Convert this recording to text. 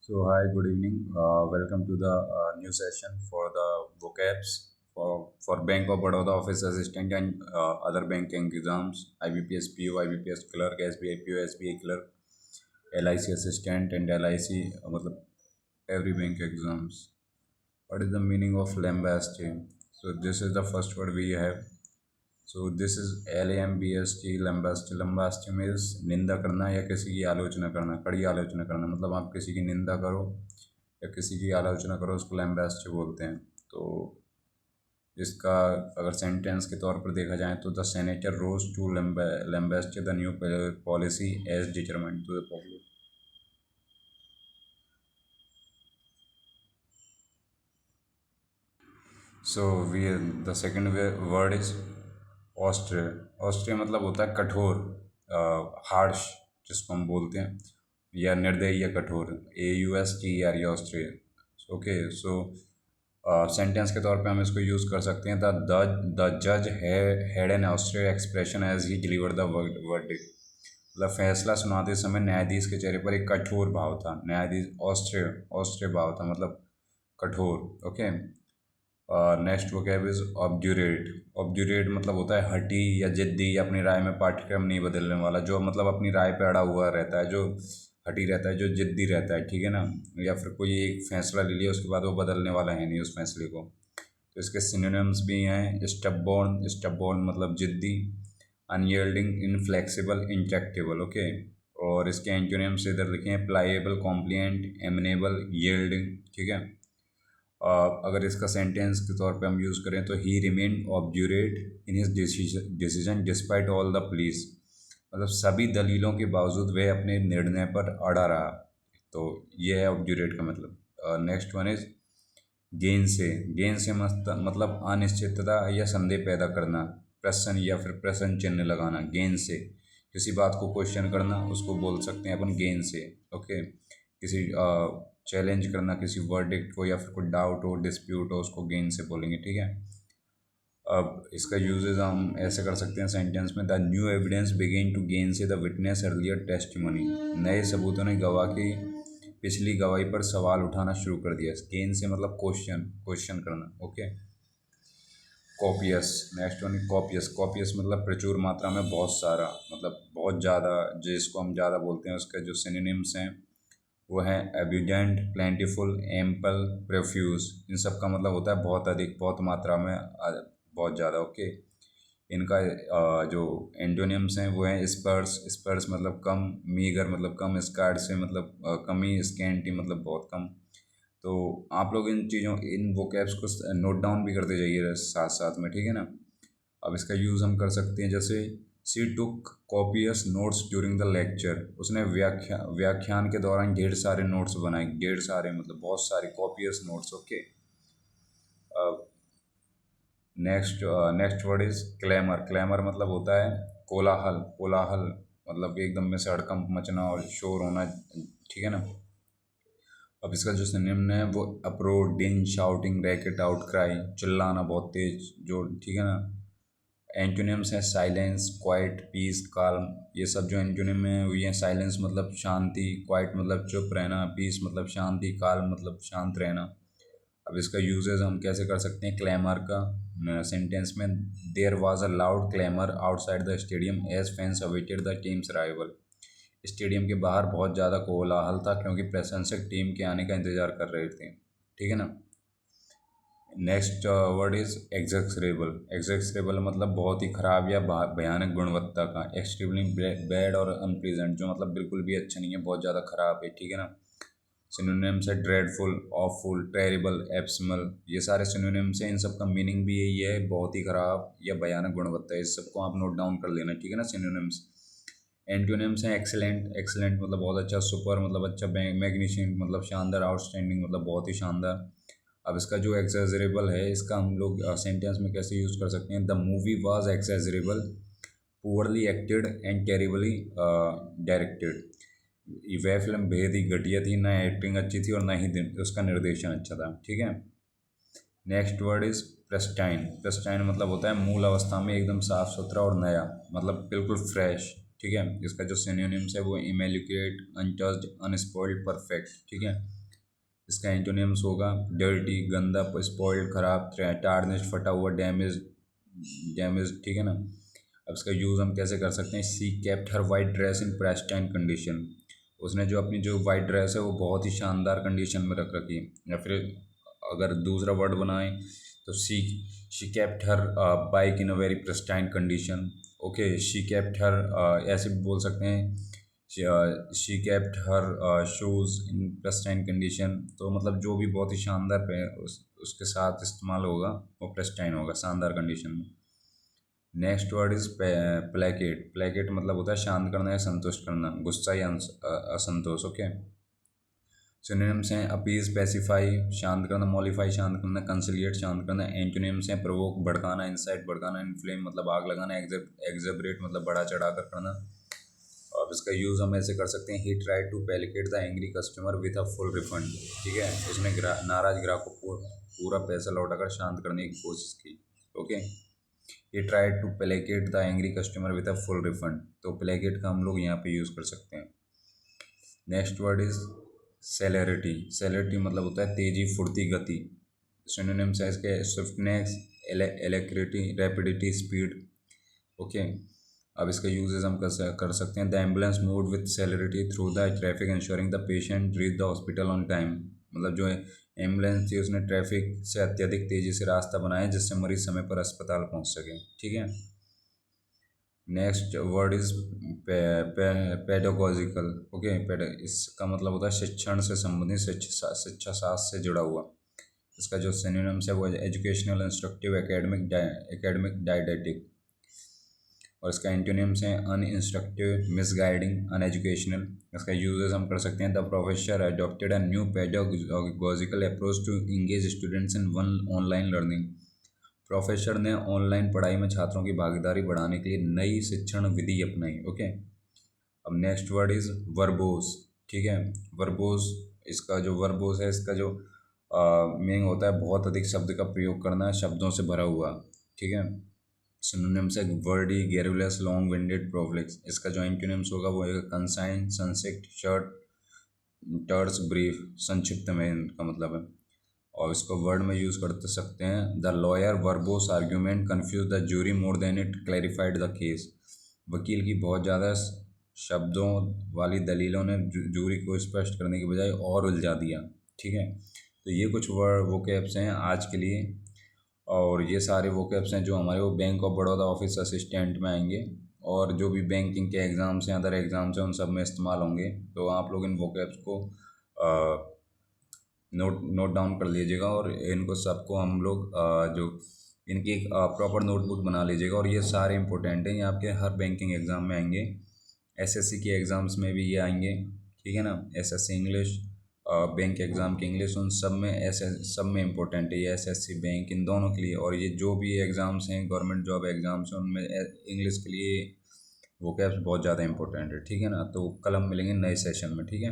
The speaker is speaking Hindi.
Hi, good evening. Welcome to the new session for the vocabs for Bank of Baroda office assistant and other banking exams, IBPS PO, IBPS clerk, SBI PO, SBI clerk, LIC assistant and LIC मतलब every bank exams. What is the meaning of lambasting? So this is the first word we have. So this is LAMBST lambast. Lambast means निंदा करना या किसी की आलोचना करना, कड़ी आलोचना करना। मतलब आप किसी की निंदा करो या किसी की आलोचना करो, उसको लैम्बास्ट बोलते हैं। तो इसका अगर सेंटेंस के तौर पर देखा जाए तो the senator rose to lambast the new policy as determined to the public. So we the second word is austere. Austere मतलब होता है कठोर, हार्श जिसको हम बोलते हैं, या निर्दयी या कठोर। AUSTER Austria. ओके, सो सेंटेंस के तौर पे हम इसको यूज़ कर सकते हैं। द जज had an austere expression as he deliver the verdict. मतलब फैसला सुनाते समय न्यायाधीश के चेहरे पर एक कठोर भाव था। न्यायाधीश ऑस्ट्रिया ऑस्ट्रिया भाव था, मतलब कठोर। Okay, next vocab is obdurate. Obdurate मतलब होता है हठी या जिद्दी, या अपनी राय में पाठ्यक्रम नहीं बदलने वाला, जो मतलब अपनी राय पे अड़ा हुआ रहता है, जो हठी रहता है, जो जिद्दी रहता है, ठीक है ना। या फिर कोई एक फैसला ले लिया, उसके बाद वो बदलने वाला है नहीं उस फैसले को। तो इसके सिनोनिम्स भी हैं स्टबबॉर्न। स्टबबॉर्न मतलब जिद्दी, अनयील्डिंग, इनफ्लेक्सिबल, इंट्रैक्टेबल। ओके, और इसके एंटोनिम्स इधर लिखे हैं प्लाएबल, कॉम्प्लिएंट, एमिनेबल, यील्डिंग, ठीक है। अगर इसका सेंटेंस के तौर पे हम यूज़ करें तो he remain obdurate in his decision despite all the pleas. मतलब सभी दलीलों के बावजूद वह अपने निर्णय पर अड़ा रहा। तो ये है ऑब्ड्यूरेट का मतलब। नेक्स्ट वन इज गेन से। गेन से मतलब अनिश्चितता या संदेह पैदा करना, प्रश्न या फिर प्रश्न चिन्ह लगाना। गेन से किसी बात को क्वेश्चन करना, उसको बोल सकते हैं अपन गेन से। ओके, किसी चैलेंज करना किसी वर्डिक्ट को, या फिर कोई डाउट हो, डिस्प्यूट हो, उसको गेन से बोलेंगे, ठीक है। अब इसका यूजेस हम ऐसे कर सकते हैं सेंटेंस में, the new evidence begin to gainsay the witness earlier testimony. नए सबूतों ने गवाह की पिछली गवाही पर सवाल उठाना शुरू कर दिया। गेन से मतलब क्वेश्चन क्वेश्चन करना। Okay, copious. Next one copious. Copious मतलब प्रचुर मात्रा में, बहुत सारा, मतलब बहुत ज़्यादा, जिसको हम ज़्यादा बोलते हैं। उसके जो सिनोनिम्स हैं वो है एबिडेंट, प्लेंटिफुल, एम्पल, प्रोफ्यूज। इन सब का मतलब होता है बहुत अधिक, बहुत मात्रा में, बहुत ज़्यादा। ओके, इनका जो एंटोनिम्स हैं वो हैं स्पर्स। स्पर्स मतलब कम, मीगर मतलब कम, स्कार्ड से मतलब कमी, स्कैंटी मतलब बहुत कम। तो आप लोग इन चीज़ों, इन वोकैब्स को नोट डाउन भी करते जाइए साथ साथ में, ठीक है ना। अब इसका यूज़ हम कर सकते हैं, जैसे she took copious notes during the lecture. उसने व्याख्यान के दौरान ढेर सारे नोट्स बनाए। ढेर सारे मतलब बहुत सारे, copious notes. Okay, next word is clamour. Clamour मतलब होता है कोलाहल। कोलाहल मतलब एकदम में से हड़कंप मचना और शोर होना, ठीक है ना। अब इसका जो सिनोनिम है वो अप्रोड, डिन, शाउटिंग, रैकेट, आउट क्राई, चिल्लाना बहुत तेज, जो, ठीक है ना। एंटोनिम्स हैं साइलेंस, क्वाइट, पीस, काल्म। ये सब जो एंटोनिम है वो ये साइलेंस मतलब शांति, क्वाइट मतलब चुप रहना, पीस मतलब शांति, काल्म मतलब शांत रहना। अब इसका यूजेस हम कैसे कर सकते हैं क्लैमर का सेंटेंस में, there was a loud clamour outside the stadium as fans awaited the team's arrival. Stadium के बाहर बहुत ज़्यादा कोलाहल था क्योंकि प्रशंसक टीम के आने का इंतजार कर रहे थे, ठीक है ना। Next word is execrable. Execrable मतलब बहुत ही ख़राब या भयानक गुणवत्ता का। एक्सट्रीमली बैड और अनप्लीजेंट, जो मतलब बिल्कुल भी अच्छा नहीं है, बहुत ज़्यादा ख़राब है, ठीक है ना। सिनोनिम्स है ड्रेडफुल, ऑफुल, टेरिबल, एब्समल। ये सारे सिनोनिम्स हैं। इन सब का मीनिंग भी यही है, बहुत ही ख़राब या भयानक गुणवत्ता। इस सबको आप नोट डाउन कर लेना, ठीक है ना, सिनोनिम्स। एंटोनिम्स हैं एक्सेलेंट। एक्सेलेंट मतलब बहुत अच्छा, सुपर मतलब अच्छा, मैग्नीशियंट मतलब शानदार, आउटस्टैंडिंग मतलब बहुत ही शानदार। अब इसका जो एक्सेजरेबल है, इसका हम लोग सेंटेंस में कैसे यूज़ कर सकते हैं, the movie was execrable, poorly acted and terribly directed. वह फिल्म बेहद ही घटिया थी, ना एक्टिंग अच्छी थी और ना ही उसका निर्देशन अच्छा था, ठीक है। Next word is pristine. Pristine मतलब होता है मूल अवस्था में एकदम साफ सुथरा और नया, मतलब बिल्कुल फ्रेश, ठीक है। इसका जो सिनोनिम्स है वो इमेल्युकेट, अनटच्ड, अनस्पॉइल्ड, परफेक्ट, ठीक है। इसका एंटोनिम्स होगा डर्टी, गंदा, स्पॉइल्ड, खराब, टार्निश, फटा हुआ, डैमेज, डैमेज, ठीक है ना। अब इसका यूज़ हम कैसे कर सकते हैं, she kept her white dress in pristine condition, उसने जो अपनी जो वाइट ड्रेस है वो बहुत ही शानदार कंडीशन में रख रखी है। या फिर अगर दूसरा वर्ड बनाएं तो she kept her bike in a very pristine condition. Okay, she kept her ऐसे भी बोल सकते हैं, she kept her shoes in pristine condition. तो मतलब जो भी बहुत ही शानदार पे उसके साथ इस्तेमाल होगा वो प्रेस्टाइन होगा, शानदार कंडीशन में। Next word is placket. Placket मतलब होता है शांत करना या संतुष्ट करना, गुस्सा या असंतोष। ओके, सिनोनिम्स हैं अपीज, पैसिफाई, शांत करना, मॉलिफाई, शांत करना, कंसिलिएट, शांत करना। एंटोनिम्स हैं प्रोवोक, भड़काना, इंसाइट, भड़काना, इन्फ्लेम मतलब आग लगाना, एग्जैबरेट मतलब बढ़ा चढ़ा कर करना। और इसका यूज़ हम ऐसे कर सकते हैं, he try to placate the angry customer with a full refund. ठीक है, उसने नाराज ग्राहक को पूरा पैसा लौटाकर शांत करने की कोशिश की। Okay, he tried to placate the angry customer with a full refund. तो प्लेकेट का हम लोग यहाँ पे यूज़ कर सकते हैं। Next word is celerity. Celerity मतलब होता है तेजी, फुर्ती, गति। सिनोनिम्स है इसके swiftness, alacrity, rapidity, speed. Okay, अब इसका यूजेस हम कर सकते हैं, the ambulance move with celerity through the traffic ensuring the patient reach the hospital on time. मतलब जो एम्बुलेंस थी उसने ट्रैफिक से अत्यधिक तेज़ी से रास्ता बनाया जिससे मरीज समय पर अस्पताल पहुंच सके। ठीक है, next word is pedagogical. Okay, इसका मतलब होता है शिक्षण से संबंधित, शिक्षा शास्त्र से जुड़ा हुआ। इसका जो सिनोनिम्स है वो एजुकेशनल, इंस्ट्रक्टिव, एकेडमिक, डायडेटिक। और इसका एंटोनिम्स हैं अनइंस्ट्रक्टिव, मिसगाइडिंग, अनएजुकेशनल। इसका यूजेस हम कर सकते हैं, the professor adopted a new pedagogical approach to engage students in one online learning. Professor ने ऑनलाइन पढ़ाई में छात्रों की भागीदारी बढ़ाने के लिए नई शिक्षण विधि अपनाई। ओके, अब नेक्स्ट वर्ड इज वर्बोस। ठीक है, वर्बोस, इसका जो वर्बोस है इसका जो मीनिंग होता है बहुत अधिक शब्द का प्रयोग करना, शब्दों से भरा हुआ। ठीक है, सिनोनिम्स है वर्डी, गैरुलस, लॉन्ग विंडेड, प्रोफ्लिक्स। इसका जो एंटोनिम्स होगा वो है कंसाइन, संसिक्ट, शॉर्ट, टर्स, ब्रीफ, संक्षिप्त में इनका मतलब है। और इसको वर्ड में यूज़ कर सकते हैं, the lawyer verbose argument confuse the jury more than it clarified the case. वकील की बहुत ज़्यादा शब्दों वाली दलीलों ने जूरी को स्पष्ट करने के बजाय और उलझा दिया। ठीक है, तो ये कुछ वर्ड वोकैब्स हैं आज के लिए। और ये सारे वोकैब्स हैं जो हमारे वो bank of Baroda office assistant में आएंगे, और जो भी बैंकिंग के एग्ज़ाम्स हैं, अदर एग्ज़ाम्स हैं, उन सब में इस्तेमाल होंगे। तो आप लोग इन वोकैब्स को नोट डाउन कर लीजिएगा, और इनको सबको हम लोग जो इनकी एक प्रॉपर नोटबुक बना लीजिएगा। और ये सारे इंपॉर्टेंट हैं, ये आपके हर बैंकिंग एग्ज़ाम में आएंगे, एसएससी के एग्ज़ाम्स में भी ये आएंगे। ठीक है ना, एसएससी इंग्लिश, बैंक एग्ज़ाम की इंग्लिश, उन सब में ऐसे सब में इम्पोर्टेंट है ये, एसएससी बैंक इन दोनों के लिए। और ये जो भी एग्ज़ाम्स हैं गवर्नमेंट जॉब एग्ज़ाम्स हैं उनमें इंग्लिश के लिए वोकैब्स बहुत ज़्यादा इंपॉर्टेंट है। ठीक है ना, तो कल हम मिलेंगे नए सेशन में। ठीक है।